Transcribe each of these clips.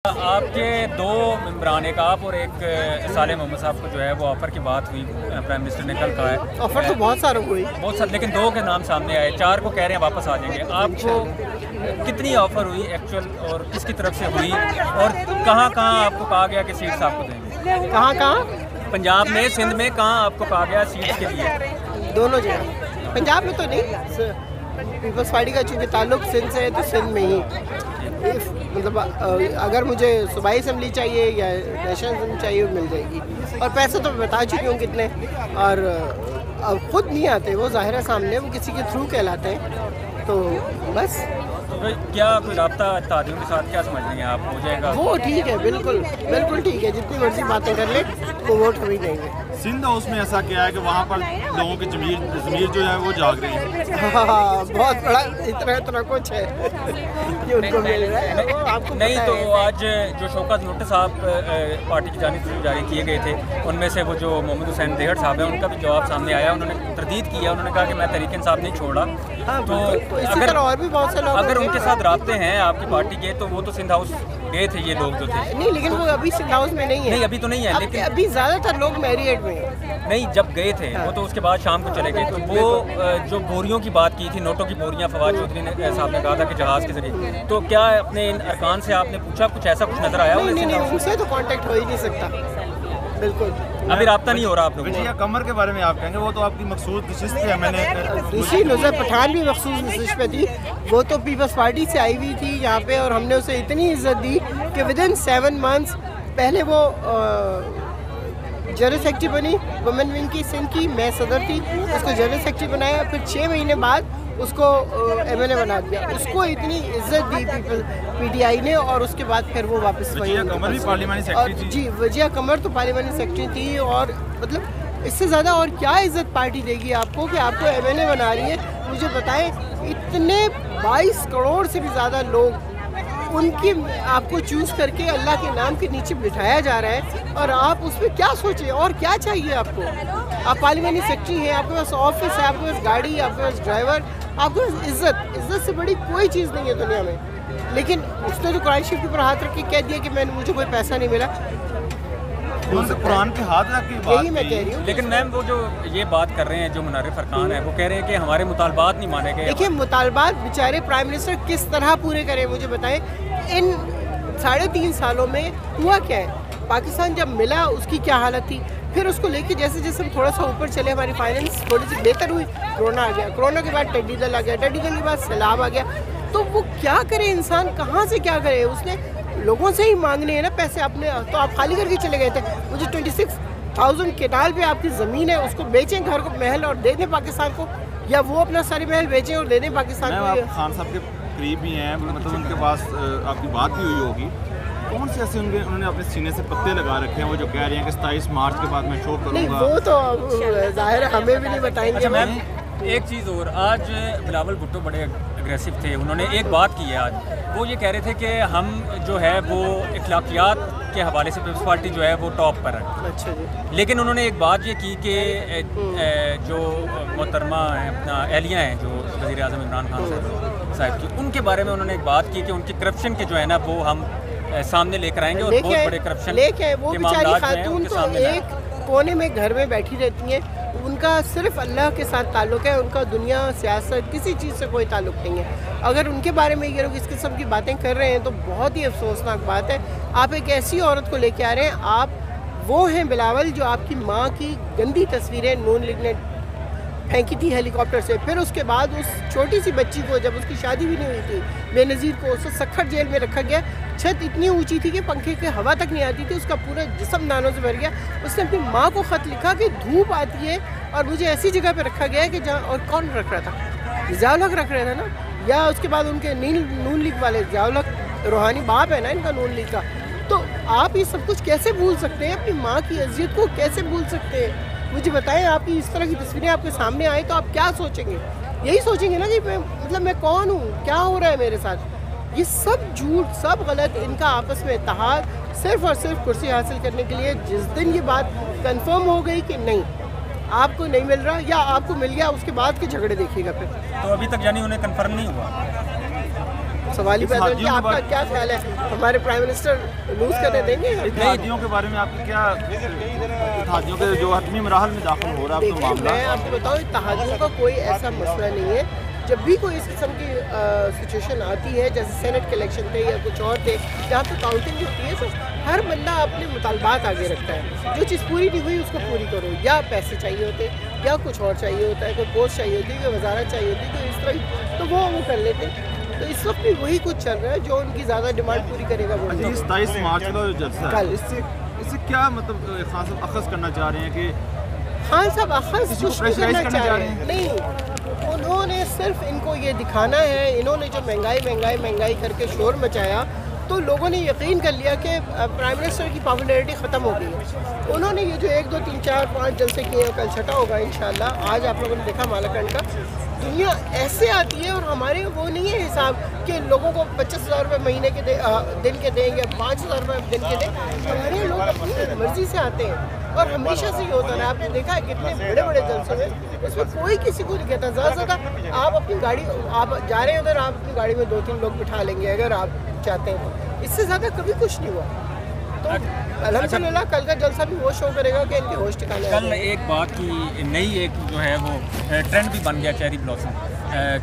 आपके दो मेम्बरान, एक आप और एक साले मोहम्मद साहब को जो है वो ऑफ़र की बात हुई, प्राइम मिनिस्टर ने कल कहा है। ऑफ़र तो बहुत सारों को हुई, बहुत सारे, लेकिन दो के नाम सामने आए, चार को कह रहे हैं वापस आ जाएंगे। आपको कितनी ऑफ़र हुई एक्चुअल, और किसकी तरफ से हुई, और कहाँ कहाँ आपको कहा गया कि सीट्स आपको देंगे? कहाँ कहाँ? पंजाब में, सिंध में, कहाँ आपको कहा गया सीट्स के लिए? दोनों जगह। पंजाब में तो नहीं, पीपल्स पार्टी का चूँकि ताल्लुक सिंध से है तो सिंध में ही। मतलब अगर मुझे सूबाई असम्बली चाहिए या नेशनल असम्बली चाहिए वो मिल जाएगी। और पैसे तो मैं बता चुकी हूँ कितने, और अब खुद नहीं आते वो, ज़ाहिर है सामने, वो किसी के थ्रू कहलाते हैं। तो बस तो क्या कोई रब्ता तादियों के साथ क्या समझ रही हैं आप, हो जाएगा? वो ठीक है, बिल्कुल बिल्कुल ठीक है, जितनी मर्जी बातें कर ले वो वोट कभी देंगे। सिंध हाउस में ऐसा क्या है कि वहाँ पर लोगों की ज़मीर जो है वो जाग रही है? हाँ, बहुत बड़ा इतना कुछ है कि उनको मिल रहा है, वो आपको नहीं पता तो है। आज जो शौकत नोटिस आप पार्टी की जानिब से जारी किए गए थे, उनमें से वो जो मोहम्मद हुसैन देहड़ साहब हैं, उनका भी जवाब सामने आया। उन्होंने तरदीद किया, उन्होंने कहा कि मैं तहरीक इंसाफ नहीं छोड़ा। हाँ, तो इसी तरह और भी बहुत से लोग अगर उनके साथ राब्ते हैं आपकी पार्टी के, तो वो तो सिंध हाउस गए थे ये लोग जो थे। नहीं, लेकिन वो अभी सिंध हाउस में नहीं है। नहीं, अभी तो नहीं है, लेकिन अभी ज़्यादातर लोग मैरिएट में हैं। नहीं, जब गए थे वो तो उसके बाद शाम को चले गए। तो वो जो बोरियों की बात की थी, नोटों की बोरियां, फवाद चौधरी ने साहब ने कहा था कि जहाज़ के जरिए, तो क्या अपने इन अरकान से आपने पूछा, कुछ ऐसा कुछ नजर आया? नहीं, उनसे तो कांटेक्ट हो ही नहीं सकता, बिल्कुल अभी राब्ता नहीं हो रहा आप लोगों वजीर कमर के बारे में आप कहेंगे, वो तो आपकी मखसूस नशिस्त है। मैंने दूसरी नुज़र पठान भी मखसूस नशिस्त पे थी, वो तो पीपल्स पार्टी से आई हुई थी यहाँ पे, और हमने उसे इतनी इज्जत दी कि विदिन 7 मंथ्स पहले वो जनरल सेक्रेटरी बनी वुमेन विंग की सिंध की, मैं सदर थी, उसको जनरल सेक्रेटरी बनाया, फिर 6 महीने बाद उसको MLA बना दिया। उसको इतनी इज्जत दी PTI ने, और उसके बाद फिर वो वापस वजीर कमर भी पार्लिमानी सेक्रेटरी थी। जी, वजीर कमर तो पार्लिमानी सेक्रेटरी थी, और मतलब इससे ज़्यादा और क्या इज्जत पार्टी देगी आपको कि आपको MLA बना रही है? मुझे बताएं, इतने 22 करोड़ से भी ज़्यादा लोग उनकी आपको चूज़ करके अल्लाह के नाम के नीचे बिठाया जा रहा है, और आप उसमें क्या सोचें, और क्या चाहिए आपको? आप पार्लिमानी सेक्रेटरी हैं, आपके पास ऑफिस है, आपके पास गाड़ी, आपके पास ड्राइवर, आपके पास इज्जत से बड़ी कोई चीज़ नहीं है दुनिया में। लेकिन उसने तो कुरान शरीफ के ऊपर हाथ रख के कह दिया कि मुझे कोई पैसा नहीं मिला। कुरान के हाथ रख के यही मैं कह रही हूँ। लेकिन मैम वो जो ये बात कर रहे हैं, जो मुनारिफ अरकान है, वो कह रहे हैं कि हमारे मुतालबात नहीं माने गए। देखिए, मुतालबात बेचारे प्राइम मिनिस्टर किस तरह पूरे करें, मुझे बताएं। इन 3.5 सालों में हुआ क्या है? पाकिस्तान जब मिला उसकी क्या हालत थी, फिर उसको लेके जैसे जैसे हम थोड़ा सा ऊपर चले, हमारी फाइनेंस थोड़ी सी बेहतर हुई, कोरोना आ गया, कोरोना के बाद टिड्डी दल आ गया, टिड्डी दल के बाद सैलाब आ गया। तो वो क्या करे इंसान, कहाँ से क्या करे? उसने लोगों से ही मांगने हैं ना पैसे अपने, तो आप खाली करके चले गए थे। मुझे 26,000 केनाल पे आपकी ज़मीन है, उसको बेचें घर को, महल, और दे दें पाकिस्तान को, या वो अपना सारे महल बेचें और दे दें पाकिस्तान को। आप खान साहब के करीब भी हैं, मतलब उनके पास आपकी बात भी हुई होगी। कौन से ऐसे उन्होंने अपने सीने से पत्ते लगा रखे हैं वो जो कह रहे हैं कि 27 मार्च के बाद मैं शो करूँगा? नहीं, वो तो ज़ाहिर है हमें भी नहीं बताएंगे। अच्छा मैम, एक चीज़ और, आज बिलावल भुट्टो बड़े अग्रेसिव थे, उन्होंने एक बात की है आज, वो ये कह रहे थे कि हम जो है वो इखलाकियात के हवाले से पीपल्स पार्टी जो है वो टॉप पर है। अच्छा जी। लेकिन उन्होंने एक बात ये की कि जो मोहतरमा हैं, अपना एहलिया हैं, जो वज़ीर आज़म इमरान खान साहब की, उनके बारे में उन्होंने एक बात की कि उनकी करप्शन के जो है ना वो हम सामने लेकर आएंगे, और बहुत बड़े करप्शन लेके वो के बेचारी मामलात जो हैं खातून उनके तो सामने लाएं। एक कोने में घर में बैठी रहती हैं, उनका सिर्फ अल्लाह के साथ ताल्लुक़ है, उनका दुनिया, सियासत, किसी चीज़ से कोई ताल्लुक़ नहीं है। अगर उनके बारे में ये लोग इस किस्म की बातें कर रहे हैं तो बहुत ही अफसोसनाक बात है। आप एक ऐसी औरत को लेके आ रहे हैं, आप वो हैं बिलावल जो आपकी माँ की गंदी तस्वीरें नून लीग ने फेंकी थी हेलीकॉप्टर से, फिर उसके बाद उस छोटी सी बच्ची को, जब उसकी शादी भी नहीं हुई थी, बेनज़ीर को, उसे सखर जेल में रखा गया। छत इतनी ऊंची थी कि पंखे की हवा तक नहीं आती थी, उसका पूरा जिस्म नानों से भर गया। उसने अपनी माँ को ख़त लिखा कि धूप आती है और मुझे ऐसी जगह पे रखा गया है कि जहाँ, और कौन रख रहा था? ज़ियाउल रख रहा था ना, या उसके बाद उनके नून लीग वाले, ज़ियाउल रूहानी बाप है ना इनका नून लीग का। तो आप ये सब कुछ कैसे भूल सकते हैं? अपनी माँ की अजियत को कैसे भूल सकते हैं? मुझे बताएं, आपकी इस तरह की तस्वीरें आपके सामने आए तो आप क्या सोचेंगे? यही सोचेंगे ना कि मैं कौन हूँ, क्या हो रहा है मेरे साथ? ये सब झूठ, सब गलत, इनका आपस में इत्तेहाद सिर्फ और सिर्फ कुर्सी हासिल करने के लिए। जिस दिन ये बात कंफर्म हो गई कि नहीं आपको नहीं मिल रहा या आपको मिल गया, उसके बाद के झगड़े देखिएगा फिर। तो अभी तक यानी उन्हें कंफर्म नहीं हुआ? सवाल ही पैदा होता है। आपका क्या ख्याल है, हमारे प्राइम मिनिस्टर लूज करने देंगे? इत्तेहादियों के बारे में आपकी क्या, इत्तेहादियों के जो हतमी मराहल में दाखिल हो रहा है आपका मामला? मैं आपको बताऊँ, इत्तेहादियों का कोई ऐसा मसला नहीं है। जब भी कोई इस किस्म की सिचुएशन आती है, जैसे सेनेट के इलेक्शन थे या कुछ और थे, जहाँ पर काउंटिंग होती है, तो हर बंदा अपने मुतालबात आगे रखता है। जो चीज़ पूरी नहीं हुई उसको पूरी करो, या पैसे चाहिए होते या कुछ और चाहिए होता है, कोई पोस्ट चाहिए होती है, कोई वजारत चाहिए होती है, कोई इस तरह, तो वो कर लेते। तो इस वक्त भी वही कुछ चल रहा है, जो उनकी ज़्यादा डिमांड पूरी करेगा वो। 27 मार्च का जो जलसा है, इससे क्या मतलब खान साहब अखज़ करना चाह रहे हैं कि खान साहब अखज़ कुछ नहीं करना चाह रहे हैं, नहीं। उन्होंने सिर्फ इनको ये दिखाना है, इन्होंने जो महंगाई करके शोर मचाया, तो लोगों ने यकीन कर लिया कि प्राइम मिनिस्टर की पॉपुलैरिटी ख़त्म हो गई है। उन्होंने ये जो 1 2 3 4 5 जलसे किए हैं, कल छठा होगा इंशाल्लाह। आज आप लोगों ने देखा मालाकंड का, दुनिया ऐसे आती है, और हमारे वो नहीं है हिसाब कि लोगों को 25,000 रुपये महीने के दिन के दें या 5,000 रुपये दिन के दें। हमारे लोग अपनी मर्ज़ी से आते हैं, और हमेशा से ये होता है। आपने देखा है कितने बड़े बड़े जलसे में उसमें कोई किसी को नहीं कहता। ज़्यादा आप अपनी गाड़ी, आप जा रहे हैं उधर, आप अपनी गाड़ी में 2-3 लोग बिठा लेंगे अगर आप चाहते हैं तो। इससे ज़्यादा कभी कुछ नहीं हुआ। तो अल्हम्दुलिल्लाह कल का जलसा भी वो शो करेगा कि इनके होश ठिकाने। कल एक बात की नई एक जो है वो ट्रेंड भी बन गया, चेरी ब्लॉसम।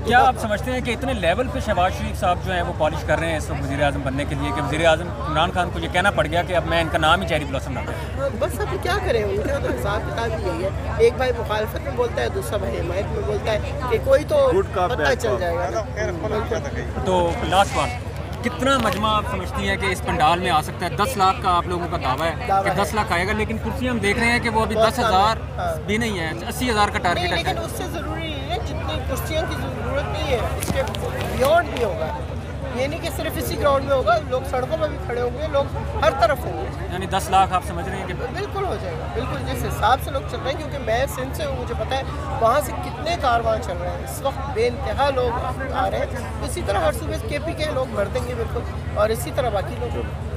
क्या आप समझते हैं कि इतने लेवल पे शहबाज शरीफ साहब जो हैं वो पॉलिश कर रहे हैं इस वक्त वज़ीर आज़म बनने के लिए, कि वज़ीर आज़म इमरान खान को ये कहना पड़ गया कि अब मैं इनका नाम ही चेरी ब्लॉसम रखता हूँ? बस अब क्या करें, उनका तो हिसाब किताब ही यही है। एक भाई मुखालफत में बोलता है, दूसरा भाई हिमायत में बोलता है कि कोई तो पता चल जाएगा। तो लास्ट बात, कितना मजमा आप समझती हैं कि इस पंडाल में आ सकता है? 10 लाख का आप लोगों का दावा है कि 10 लाख आएगा, लेकिन कुर्सियाँ हम देख रहे हैं कि वो अभी 10,000 भी नहीं है, 80,000 का टारगेट है। लेकिन उससे ज़रूरी नहीं है, जितनी कुर्सियों की ज़रूरत नहीं है, इसके बियॉन्ड भी होगा। ये नहीं कि सिर्फ इसी ग्राउंड में होगा, लोग सड़कों पर भी खड़े होंगे, लोग हर तरफ होंगे। यानी 10 लाख आप समझ रहे हैं कि बिल्कुल हो जाएगा, बिल्कुल जिस हिसाब से लोग चल रहे हैं। क्योंकि मैं सिंध से हूँ, मुझे पता है वहाँ से कितने कारवां चल रहे हैं इस वक्त, बेइंतहा लोग आ रहे हैं। इसी तरह हर सूबे KP के लोग भर देंगे बिल्कुल, और इसी तरह बाकी लोग।